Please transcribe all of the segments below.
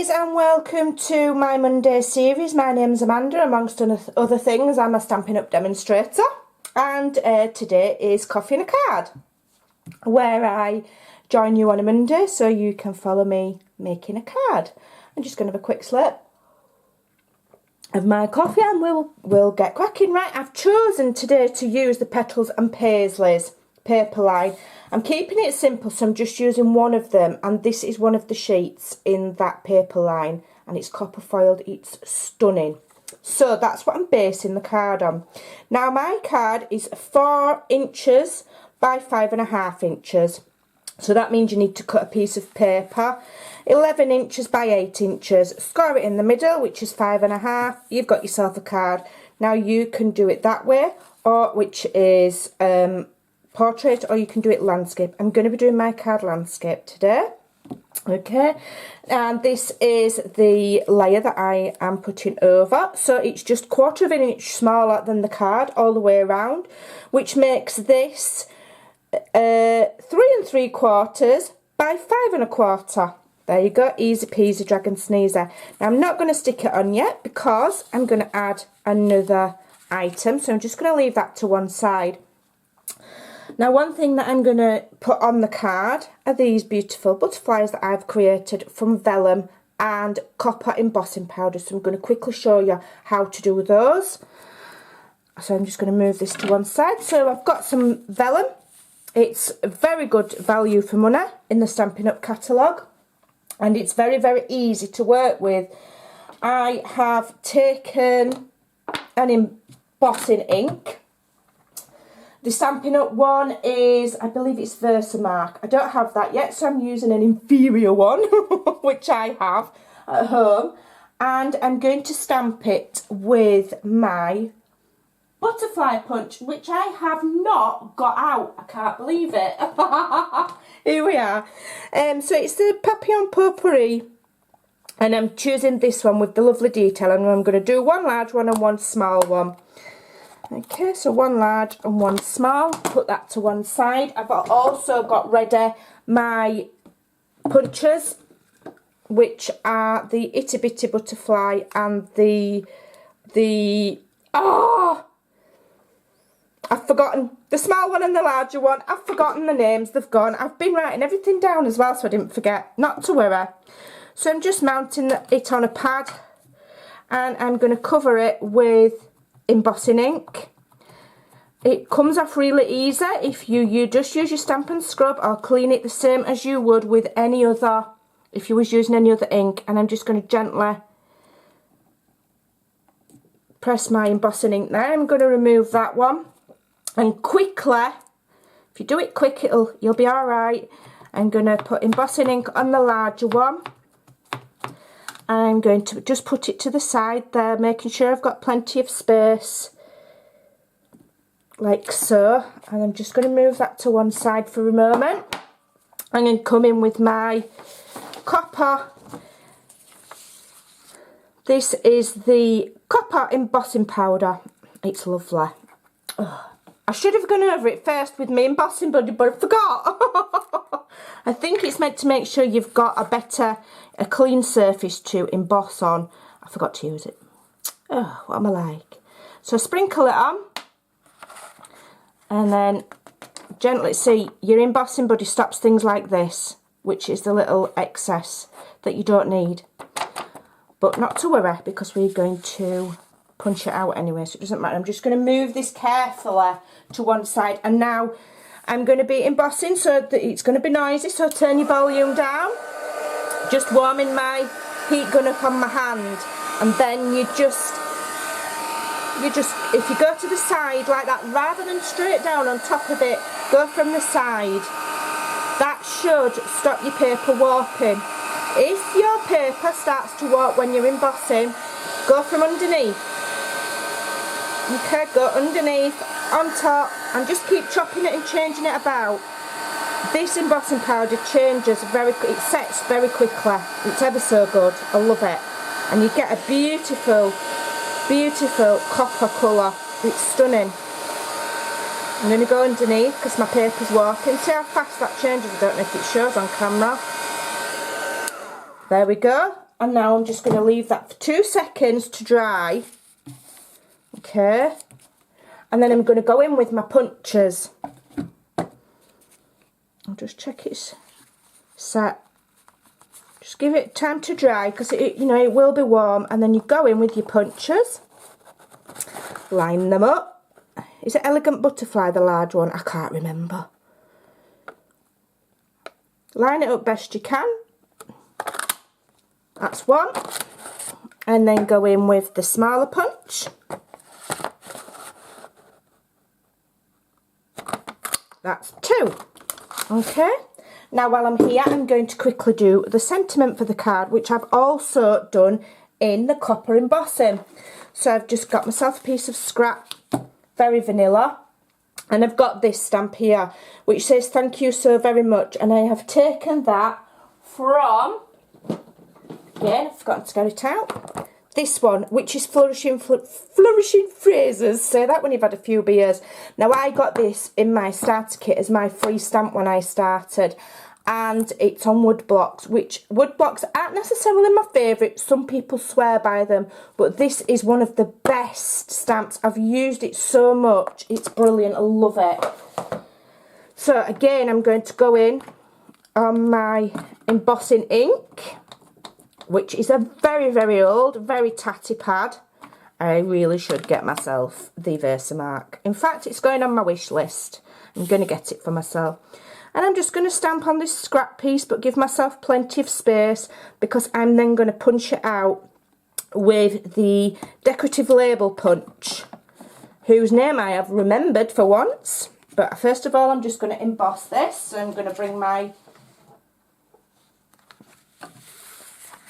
ladies, and welcome to my Monday series. My name's Amanda. Amongst other things, I'm a Stampin' Up demonstrator, and today is Coffee and a Card, where I join you on a Monday so you can follow me making a card. I'm just going to have a quick slip of my coffee and we'll get cracking. Right, I've chosen today to use the Petals and Paisleys paper line. I'm keeping it simple, so I'm just using one of them, and this is one of the sheets in that paper line, and it's copper foiled. It's stunning. So that's what I'm basing the card on. Now my card is 4 inches by 5.5 inches. So that means you need to cut a piece of paper 11 inches by 8 inches, score it in the middle, which is 5.5. You've got yourself a card. Now you can do it that way, or which is portrait, or you can do it landscape. I'm going to be doing my card landscape today. Okay, and this is the layer that I am putting over. So it's just 1/4 inch smaller than the card all the way around, which makes this 3 3/4 by 5 1/4. There you go, easy peasy dragon sneezer. Now I'm not going to stick it on yet because I'm going to add another item, so I'm just going to leave that to one side. Now one thing that I'm going to put on the card are these beautiful butterflies that I've created from vellum and copper embossing powder. So I'm going to quickly show you how to do those. So I'm just going to move this to one side. So I've got some vellum. It's very good value for money in the Stampin' Up catalogue, and it's very, very easy to work with. I have taken an embossing ink. The Stampin' Up one is, I believe it's Versamark. I don't have that yet, so I'm using an inferior one, which I have at home. And I'm going to stamp it with my butterfly punch, which I have not got out. I can't believe it. Here we are. So it's the Papillon Potpourri. And I'm choosing this one with the lovely detail. And I'm going to do one large one and one small one. Okay, so one large and one small. Put that to one side. I've also got ready my punches, which are the Itty Bitty Butterfly and I've forgotten the small one and the larger one. I've forgotten the names. They've gone. I've been writing everything down as well, so I didn't forget. Not to worry. So I'm just mounting it on a pad, and I'm going to cover it with embossing ink. It comes off really easy if you just use your stamp and scrub, or clean it the same as you would with any other, if you was using any other ink. And I'm just going to gently press my embossing ink there. I'm going to remove that one, and quickly, if you do it quick, you'll be alright. I'm going to put embossing ink on the larger one. I'm going to just put it to the side there, making sure I've got plenty of space, like so. And I'm just going to move that to one side for a moment. I'm going to come in with my copper. This is the copper embossing powder. It's lovely. Oh, I should have gone over it first with my embossing buddy, but I forgot. I think it's meant to make sure you've got a clean surface to emboss on. I forgot to use it. Oh, what am I like? So sprinkle it on, and then gently, see, your embossing buddy stops things like this, which is the little excess that you don't need. But not to worry, because we're going to punch it out anyway, so it doesn't matter. I'm just going to move this carefully to one side, and now I'm going to be embossing, so that it's going to be noisy, so turn your volume down. Just warming my heat gun up on my hand, and then you just, if you go to the side like that, rather than straight down on top of it, go from the side. That should stop your paper warping. If your paper starts to warp when you're embossing, go from underneath. Okay, go underneath, on top, and just keep chopping it and changing it about. This embossing powder changes it sets very quickly. It's ever so good. I love it. And you get a beautiful, beautiful copper colour. It's stunning. I'm going to go underneath because my paper's warping. See how fast that changes? I don't know if it shows on camera. There we go. and now I'm just going to leave that for 2 seconds to dry. Okay, and then I'm going to go in with my punches. I'll just check it's set. Just give it time to dry because it, you know, it will be warm, and then you go in with your punches. Line them up. Is it Elegant Butterfly, the large one? I can't remember. Line it up best you can. That's one. And then go in with the smaller punch. That's two. Okay. Now while I'm here, I'm going to quickly do the sentiment for the card, which I've also done in the copper embossing. So I've just got myself a piece of scrap, very vanilla, and I've got this stamp here which says thank you so very much, and I have taken that from, again I've forgotten to get it out, this one, which is Flourishing Phrases. Say that when you've had a few beers. Now I got this in my starter kit as my free stamp when I started, and it's on wood blocks, which wood blocks aren't necessarily my favourite. Some people swear by them, but this is one of the best stamps. I've used it so much. It's brilliant. I love it. So again, I'm going to go in on my embossing ink, which is a very, very old, very tatty pad. I really should get myself the Versamark. In fact, it's going on my wish list. I'm going to get it for myself. And I'm just going to stamp on this scrap piece, but give myself plenty of space, because I'm then going to punch it out with the decorative label punch, whose name I have remembered for once. But first of all, I'm just going to emboss this. So I'm going to bring my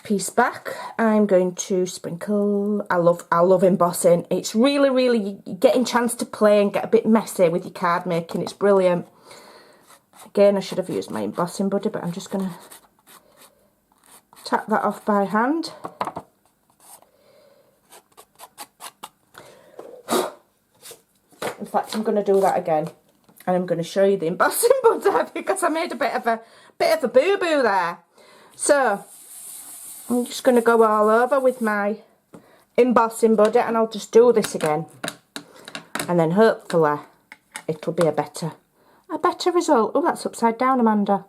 piece back. I'm going to sprinkle. I love embossing. It's really, really getting a chance to play and get a bit messy with your card making. It's brilliant. Again, I should have used my embossing buddy, but I'm just going to tap that off by hand. In fact, I'm going to do that again, and I'm going to show you the embossing buddy because I made a bit of a boo-boo there. So I'm just going to go all over with my embossing buddy, and I'll just do this again, and then hopefully it'll be a better result. Oh, that's upside down, Amanda.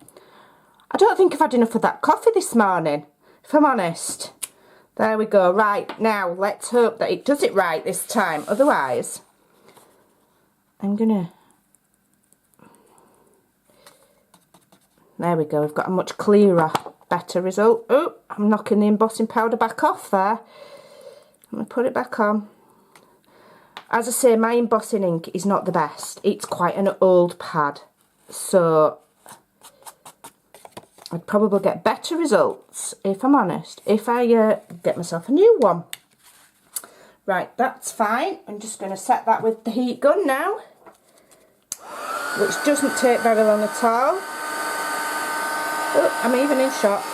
I don't think I've had enough of that coffee this morning, if I'm honest. There we go. Right, now let's hope that it does it right this time. Otherwise, I'm gonna... There we go. We've got a much clearer, better result. Oh, I'm knocking the embossing powder back off there. I'm going to put it back on. As I say, my embossing ink is not the best. It's quite an old pad, so I'd probably get better results, if I'm honest, if I get myself a new one. Right, that's fine. I'm just going to set that with the heat gun now, which doesn't take very long at all. Oh, I'm even in shot.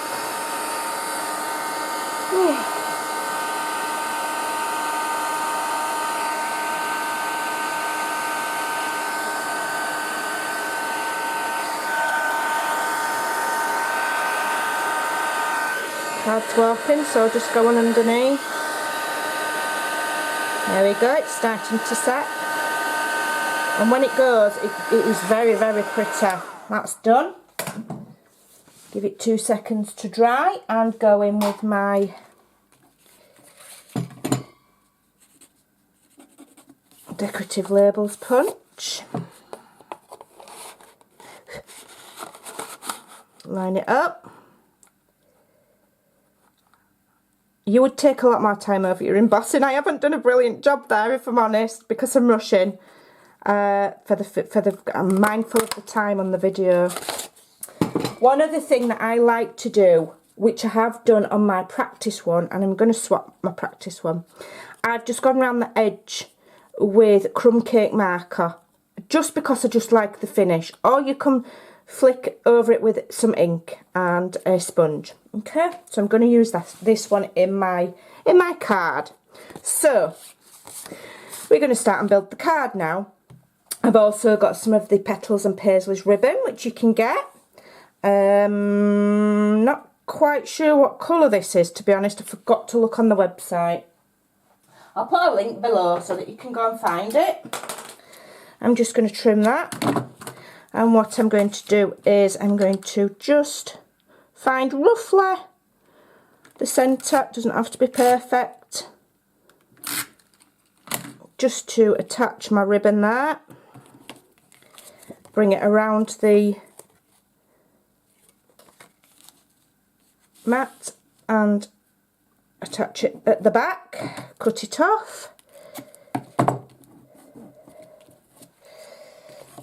Hard to open, so I'll just go on underneath. There we go, it's starting to set. And when it goes, it is very, very pretty. That's done. Give it 2 seconds to dry and go in with my decorative labels punch. Line it up. You would take a lot more time over your embossing. I haven't done a brilliant job there, if I'm honest, because I'm rushing. I'm mindful of the time on the video. One other thing that I like to do, which I have done on my practice one, and I'm going to swap my practice one. I've just gone around the edge with crumb cake marker, just because I just like the finish. Or you can flick over it with some ink and a sponge. Okay, so I'm going to use this one in my card. So we're going to start and build the card now. I've also got some of the Petals and Paisleys ribbon, which you can get. Not quite sure what colour this is, to be honest. I forgot to look on the website. I'll put a link below so that you can go and find it. I'm just going to trim that. And what I'm going to do is I'm going to just find roughly the centre. It doesn't have to be perfect. Just to attach my ribbon there. Bring it around the mat and attach it at the back. Cut it off.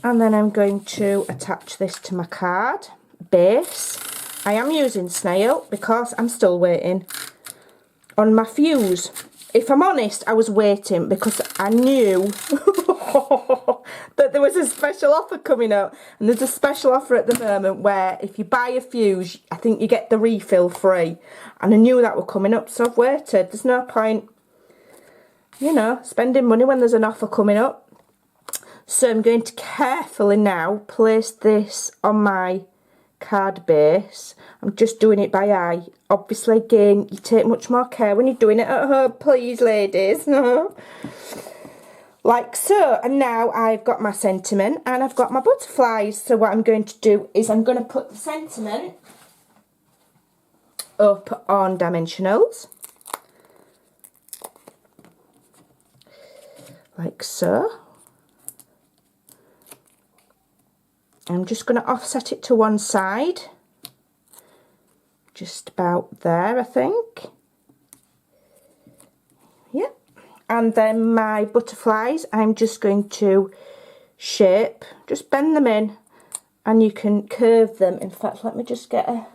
And then I'm going to attach this to my card base. I am using snail because I'm still waiting on my fuse. If I'm honest, I was waiting because I knew that there was a special offer coming up. And there's a special offer at the moment where if you buy a fuse, I think you get the refill free. And I knew that were coming up, so I've waited. There's no point, you know, spending money when there's an offer coming up. So I'm going to carefully now place this on my card base. I'm just doing it by eye. Obviously, again, you take much more care when you're doing it at home, please, ladies. Like so. And now I've got my sentiment and I've got my butterflies. So what I'm going to do is I'm going to put the sentiment up on dimensionals. Like so. I'm just going to offset it to one side. Just about there, I think. Yep. And then my butterflies, I'm just going to shape, just bend them in, and you can curve them. In fact, let me just get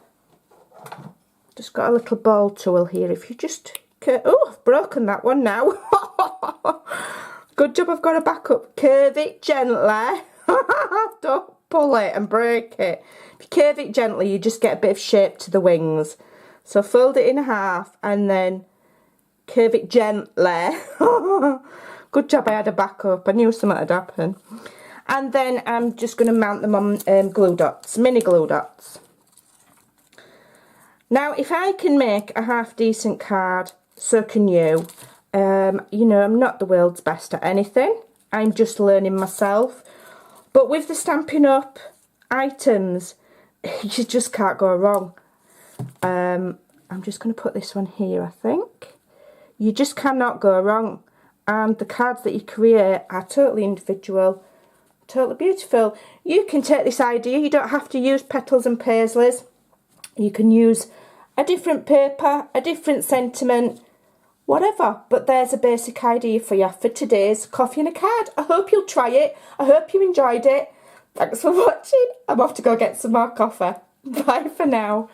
just got a little ball tool here. If you just curve, oh, I've broken that one now. Good job, I've got a backup. Curve it gently. Don't pull it and break it. If you curve it gently, you just get a bit of shape to the wings. So fold it in half and then curve it gently. Good job I had a backup. I knew something had happened. And then I'm just going to mount them on glue dots, mini glue dots. Now, if I can make a half decent card, so can you. You know, I'm not the world's best at anything. I'm just learning myself. But with the Stampin' Up items, you just can't go wrong. I'm just going to put this one here, I think. You just cannot go wrong. And the cards that you create are totally individual, totally beautiful. You can take this idea. You don't have to use petals and paisleys. You can use a different paper, a different sentiment, whatever. But there's a basic idea for you for today's coffee and a card. I hope you'll try it. I hope you enjoyed it. Thanks for watching. I'm off to go get some more coffee. Bye for now.